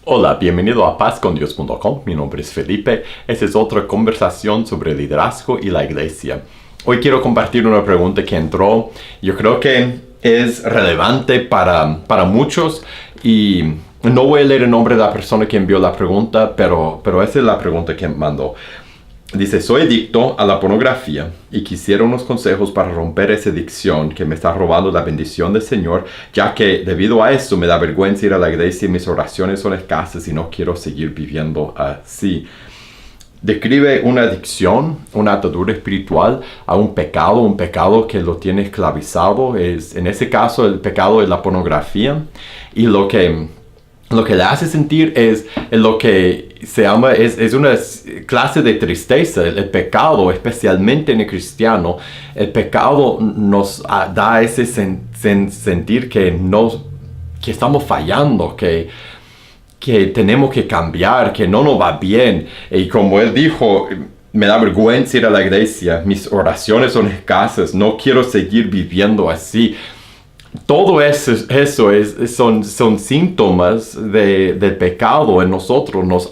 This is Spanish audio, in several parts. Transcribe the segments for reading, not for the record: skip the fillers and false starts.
Hola, bienvenido a pazcondios.com. Mi nombre es Felipe. Esta es otra conversación sobre liderazgo y la iglesia. Hoy quiero compartir una pregunta que entró. Yo creo que es relevante para muchos y no voy a leer el nombre de la persona que envió la pregunta, pero esa es la pregunta que mandó. Dice, soy adicto a la pornografía y quisiera unos consejos para romper esa adicción que me está robando la bendición del Señor, ya que debido a eso me da vergüenza ir a la iglesia y mis oraciones son escasas y no quiero seguir viviendo así. Describe una adicción, una atadura espiritual a un pecado que lo tiene esclavizado. En ese caso el pecado es la pornografía y lo que le hace sentir es lo que se llama, es una clase de tristeza. El pecado, especialmente en el cristiano, el pecado nos da ese sentir que estamos fallando, que tenemos que cambiar, que no nos va bien. Y como él dijo, me da vergüenza ir a la iglesia, mis oraciones son escasas, no quiero seguir viviendo así. Todo eso son síntomas del pecado en nosotros. Nos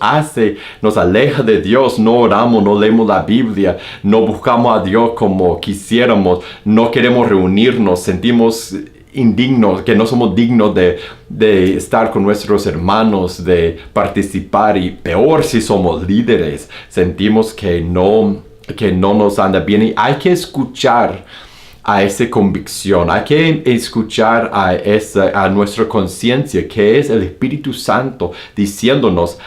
aleja de Dios. No oramos, no leemos la Biblia, no buscamos a Dios como quisiéramos, no queremos reunirnos, sentimos indignos, que no somos dignos de estar con nuestros hermanos, de participar, y peor si somos líderes, sentimos que no nos anda bien. Y hay que escuchar a esa convicción, hay que escuchar a nuestra conciencia, que es el Espíritu Santo diciéndonos,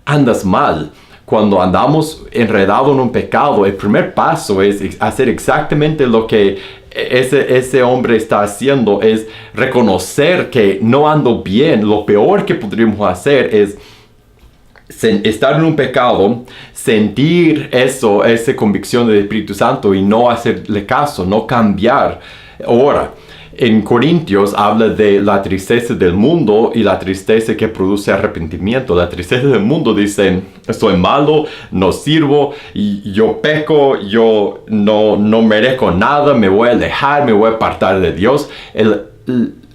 andas mal. Cuando andamos enredados en un pecado, el primer paso es hacer exactamente lo que ese hombre está haciendo, es reconocer que no ando bien. Lo peor que podríamos hacer es estar en un pecado, sentir esa convicción del Espíritu Santo y no hacerle caso, no cambiar. Ahora, en Corintios habla de la tristeza del mundo y la tristeza que produce arrepentimiento. La tristeza del mundo dice, soy malo, no sirvo, yo peco, yo no merezco nada, me voy a alejar, me voy a apartar de Dios.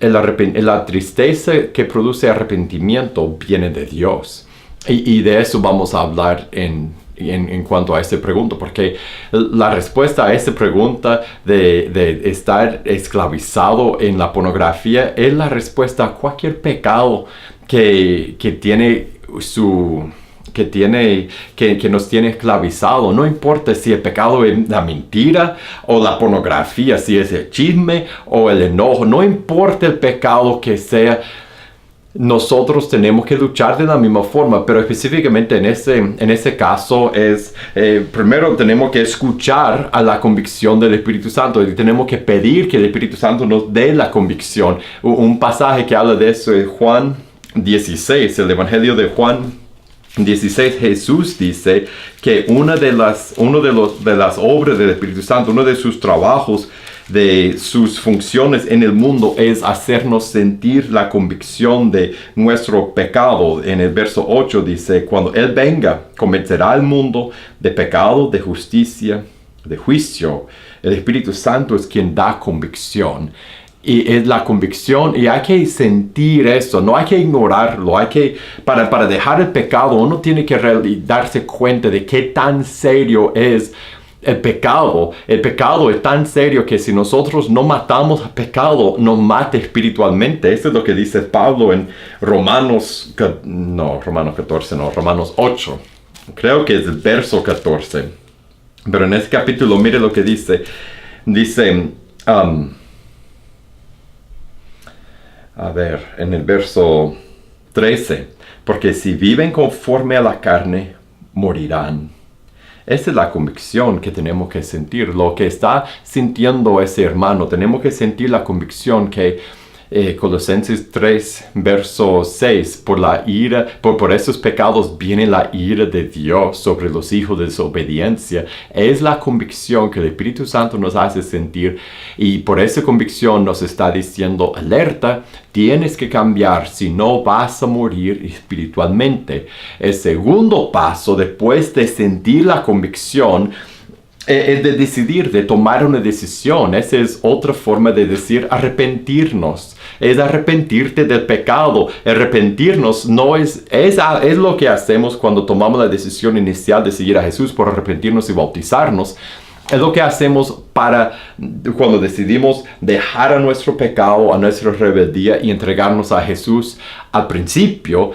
La tristeza que produce arrepentimiento viene de Dios. Y de eso vamos a hablar en cuanto a esta pregunta, porque la respuesta a esta pregunta de estar esclavizado en la pornografía es la respuesta a cualquier pecado que nos tiene esclavizado. No importa si el pecado es la mentira o la pornografía, si es el chisme o el enojo, no importa el pecado que sea. Nosotros tenemos que luchar de la misma forma, pero específicamente en ese caso primero tenemos que escuchar a la convicción del Espíritu Santo y tenemos que pedir que el Espíritu Santo nos dé la convicción. Un pasaje que habla de eso es Juan 16, el Evangelio de Juan 16. Jesús dice que una de las obras del Espíritu Santo, uno de sus trabajos, de sus funciones en el mundo, es hacernos sentir la convicción de nuestro pecado. En el verso 8 dice, cuando Él venga, convencerá al mundo de pecado, de justicia, de juicio. El Espíritu Santo es quien da convicción. Y es la convicción, y hay que sentir eso, no hay que ignorarlo. Para dejar el pecado, uno tiene que darse cuenta de qué tan serio es el pecado. El pecado es tan serio que si nosotros no matamos al pecado, nos mata espiritualmente. Eso es lo que dice Pablo en Romanos 8. Creo que es el verso 14. Pero en ese capítulo, mire lo que dice. Dice, en el verso 13, porque si viven conforme a la carne, morirán. Esa es la convicción que tenemos que sentir. Lo que está sintiendo ese hermano, tenemos que sentir la convicción que Colosenses 3, verso 6, por esos pecados viene la ira de Dios sobre los hijos de desobediencia. Es la convicción que el Espíritu Santo nos hace sentir, y por esa convicción nos está diciendo, alerta, tienes que cambiar, si no vas a morir espiritualmente. El segundo paso, después de sentir la convicción, es de decidir, de tomar una decisión. Esa es otra forma de decir arrepentirnos. es arrepentirte del pecado. Arrepentirnos no es lo que hacemos cuando tomamos la decisión inicial de seguir a Jesús por arrepentirnos y bautizarnos. Es lo que hacemos cuando decidimos dejar a nuestro pecado, a nuestra rebeldía y entregarnos a Jesús al principio.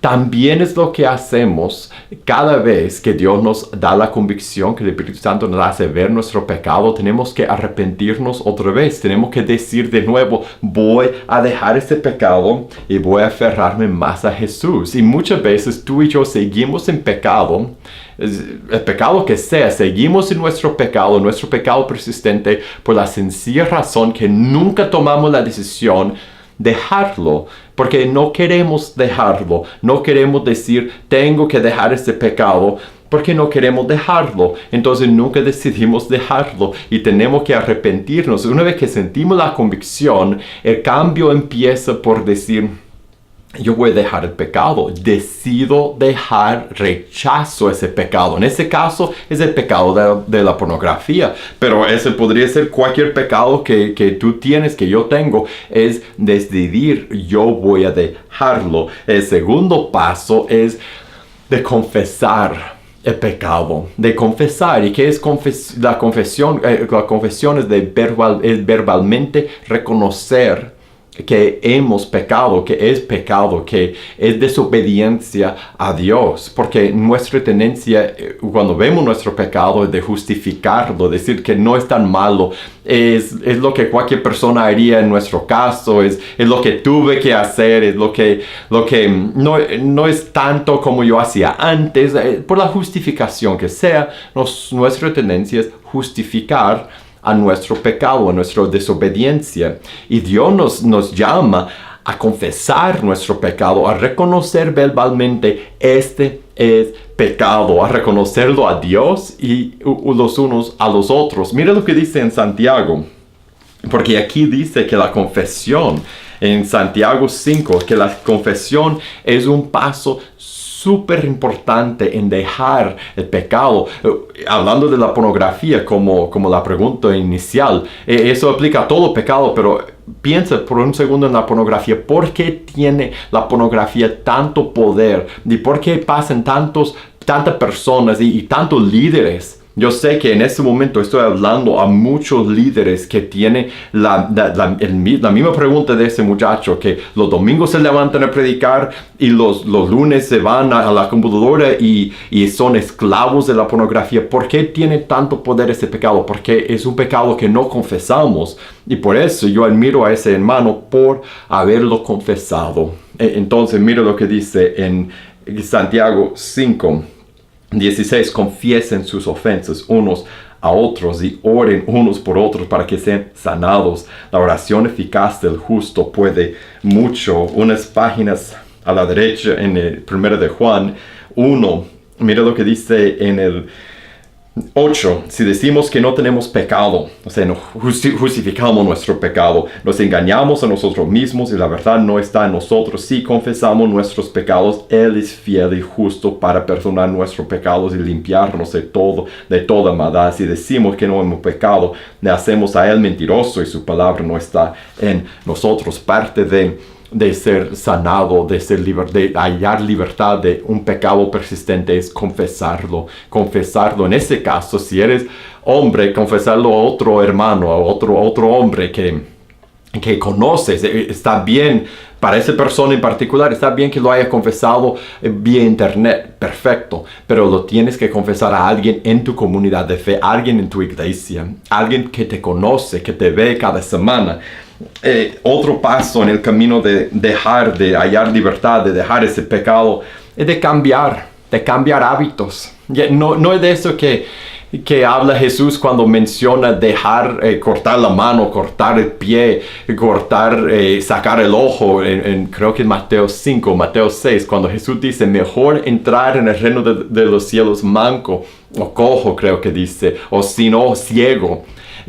También es lo que hacemos cada vez que Dios nos da la convicción, que el Espíritu Santo nos hace ver nuestro pecado. Tenemos que arrepentirnos otra vez. Tenemos que decir de nuevo, voy a dejar este pecado y voy a aferrarme más a Jesús. Y muchas veces tú y yo seguimos en pecado, el pecado que sea, seguimos en nuestro pecado persistente por la sencilla razón que nunca tomamos la decisión dejarlo, porque no queremos dejarlo, no queremos decir tengo que dejar este pecado, porque no queremos dejarlo, entonces nunca decidimos dejarlo y tenemos que arrepentirnos. Una vez que sentimos la convicción, el cambio empieza por decir, yo voy a dejar el pecado, decido dejar, rechazo ese pecado. En ese caso es el pecado de la pornografía, pero ese podría ser cualquier pecado que tú tienes, que yo tengo, es decidir, yo voy a dejarlo. El segundo paso es de confesar el pecado, de confesar. ¿Y qué es la confesión? La confesión es verbalmente reconocer que hemos pecado, que es desobediencia a Dios, porque nuestra tendencia cuando vemos nuestro pecado es de justificarlo, decir que no es tan malo, es lo que cualquier persona haría en nuestro caso, es lo que tuve que hacer, es lo que no es tanto como yo hacía antes, por la justificación que sea, nuestra tendencia es justificar a nuestro pecado, a nuestra desobediencia. Y Dios nos llama a confesar nuestro pecado, a reconocer verbalmente este es pecado, a reconocerlo a Dios y los unos a los otros. Mira lo que dice en Santiago, porque aquí dice que la confesión, en Santiago 5, que la confesión es un paso súper importante en dejar el pecado. Hablando de la pornografía como la pregunta inicial, eso aplica a todo pecado, pero piensa por un segundo en la pornografía. ¿Por qué tiene la pornografía tanto poder? ¿Y por qué pasan tantas personas y tantos líderes? Yo sé que en este momento estoy hablando a muchos líderes que tienen la misma pregunta de ese muchacho, que los domingos se levantan a predicar y los lunes se van a la computadora y son esclavos de la pornografía. ¿Por qué tiene tanto poder ese pecado? Porque es un pecado que no confesamos, y por eso yo admiro a ese hermano por haberlo confesado. Entonces mira lo que dice en Santiago 5:16, confiesen sus ofensas unos a otros y oren unos por otros para que sean sanados. La oración eficaz del justo puede mucho. Unas páginas a la derecha en el 1 de Juan 1, mira lo que dice en el 8, si decimos que no tenemos pecado, o sea, no justificamos nuestro pecado, nos engañamos a nosotros mismos y la verdad no está en nosotros. Si confesamos nuestros pecados, Él es fiel y justo para perdonar nuestros pecados y limpiarnos de toda maldad. Si decimos que no hemos pecado, le hacemos a Él mentiroso y su palabra no está en nosotros. Parte de ser sanado, de hallar libertad de un pecado persistente es confesarlo. En ese caso, si eres hombre, confesarlo a otro hermano, a otro hombre que conoces. Está bien, para esa persona en particular, está bien que lo haya confesado vía internet, perfecto, pero lo tienes que confesar a alguien en tu comunidad de fe, alguien en tu iglesia, alguien que te conoce, que te ve cada semana. Otro paso en el camino de hallar libertad, de dejar ese pecado, es de cambiar hábitos. No es de eso que habla Jesús cuando menciona dejar, cortar la mano, cortar el pie, sacar el ojo, creo que en Mateo 6, cuando Jesús dice, mejor entrar en el reino de los cielos manco o cojo, creo que dice, o si no, ciego,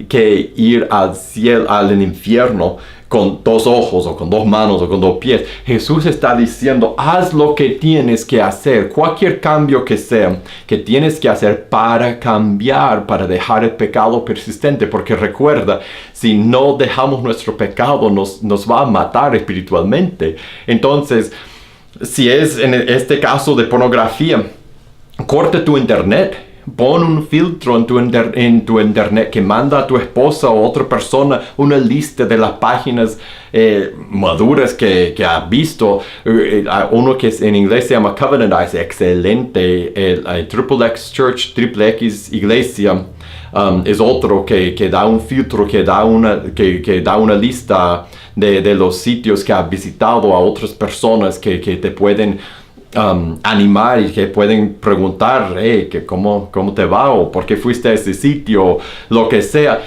que ir al infierno con 2 ojos o con 2 manos o con 2 pies. Jesús está diciendo, haz lo que tienes que hacer, cualquier cambio que sea, que tienes que hacer para cambiar, para dejar el pecado persistente. Porque recuerda, si no dejamos nuestro pecado, nos va a matar espiritualmente. Entonces, si es en este caso de pornografía, corta tu internet. Pon un filtro en tu internet que manda a tu esposa o otra persona una lista de las páginas maduras que has visto. Uno que en inglés se llama Covenant, excelente. El Triple X Church, Triple X Iglesia, es otro que da un filtro, que da una lista de los sitios que has visitado a otras personas que te pueden animar y que pueden preguntar, ¿cómo te va? O ¿por qué fuiste a ese sitio? Lo que sea.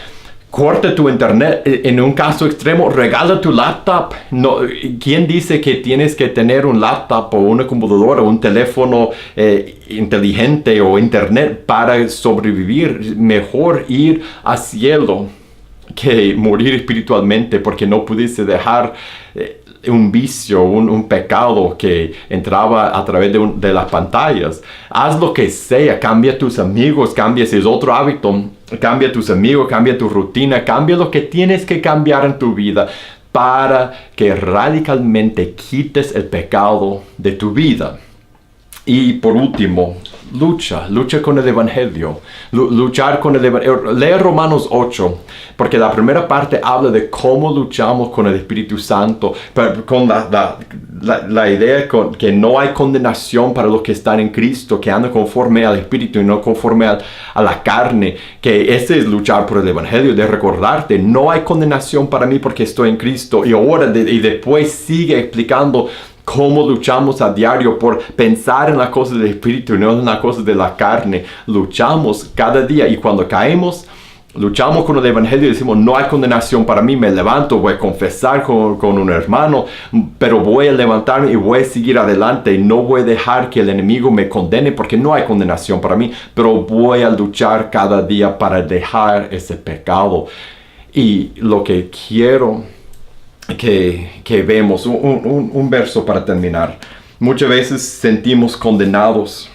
Corta tu internet. En un caso extremo, regala tu laptop. No, ¿quién dice que tienes que tener un laptop o una computadora o un teléfono inteligente o internet para sobrevivir? Mejor ir al cielo que morir espiritualmente porque no pudiste dejar un vicio, un pecado que entraba a través de las pantallas. Haz lo que sea, cambia tus amigos, cambia si es otro hábito, cambia tus amigos, cambia tu rutina, cambia lo que tienes que cambiar en tu vida para que radicalmente quites el pecado de tu vida. Y por último, lucha con el Evangelio. Luchar con el Evangelio. Lee Romanos 8, porque la primera parte habla de cómo luchamos con el Espíritu Santo, pero con la idea que no hay condenación para los que están en Cristo, que andan conforme al Espíritu y no conforme a la carne, que ese es luchar por el Evangelio, de recordarte, no hay condenación para mí porque estoy en Cristo. Y ahora, y después sigue explicando cómo luchamos a diario por pensar en las cosas del Espíritu y no en las cosas de la carne. Luchamos cada día y cuando caemos, luchamos con el Evangelio y decimos, no hay condenación para mí, me levanto, voy a confesar con un hermano, pero voy a levantarme y voy a seguir adelante y no voy a dejar que el enemigo me condene porque no hay condenación para mí, pero voy a luchar cada día para dejar ese pecado. Y lo que quiero que vemos, un verso para terminar. Muchas veces sentimos condenados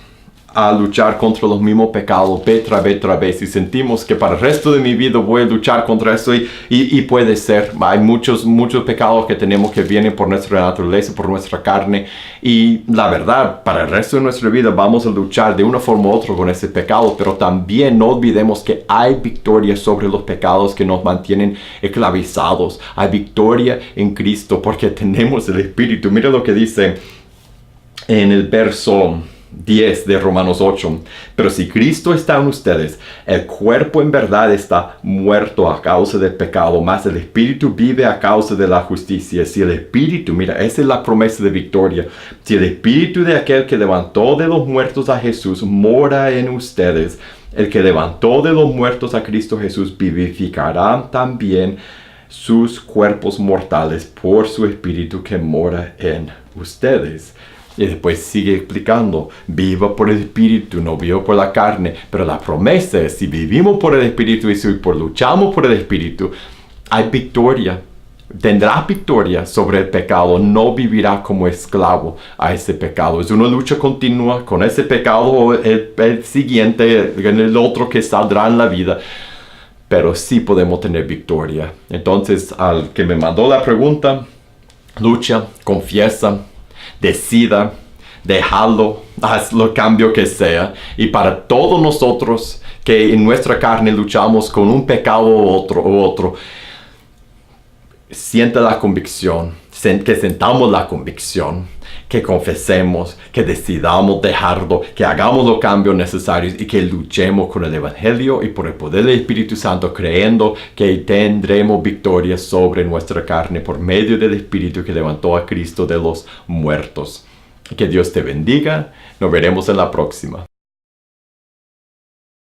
a luchar contra los mismos pecados vez tras vez y sentimos que para el resto de mi vida voy a luchar contra eso y puede ser. Hay muchos pecados que tenemos que vienen por nuestra naturaleza, por nuestra carne, y la verdad, para el resto de nuestra vida vamos a luchar de una forma u otra con ese pecado, pero también no olvidemos que hay victoria sobre los pecados que nos mantienen esclavizados. Hay victoria en Cristo porque tenemos el Espíritu. Mira lo que dice en el verso 10 de Romanos 8. Pero si Cristo está en ustedes, el cuerpo en verdad está muerto a causa del pecado, mas el Espíritu vive a causa de la justicia. Si el Espíritu, mira, esa es la promesa de victoria. Si el Espíritu de aquel que levantó de los muertos a Jesús mora en ustedes, el que levantó de los muertos a Cristo Jesús vivificará también sus cuerpos mortales por su Espíritu que mora en ustedes. Y después sigue explicando, viva por el Espíritu, no viva por la carne. Pero la promesa es, si vivimos por el Espíritu y si luchamos por el Espíritu, hay victoria. Tendrás victoria sobre el pecado, no vivirás como esclavo a ese pecado. Es una lucha continua con ese pecado, el siguiente, el otro que saldrá en la vida. Pero sí podemos tener victoria. Entonces, al que me mandó la pregunta, lucha, confiesa, decida, déjalo, haz lo cambio que sea. Y para todos nosotros que en nuestra carne luchamos con un pecado u otro, sienta la convicción, que sentamos la convicción, que confesemos, que decidamos dejarlo, que hagamos los cambios necesarios y que luchemos con el Evangelio y por el poder del Espíritu Santo, creyendo que tendremos victoria sobre nuestra carne por medio del Espíritu que levantó a Cristo de los muertos. Que Dios te bendiga. Nos veremos en la próxima.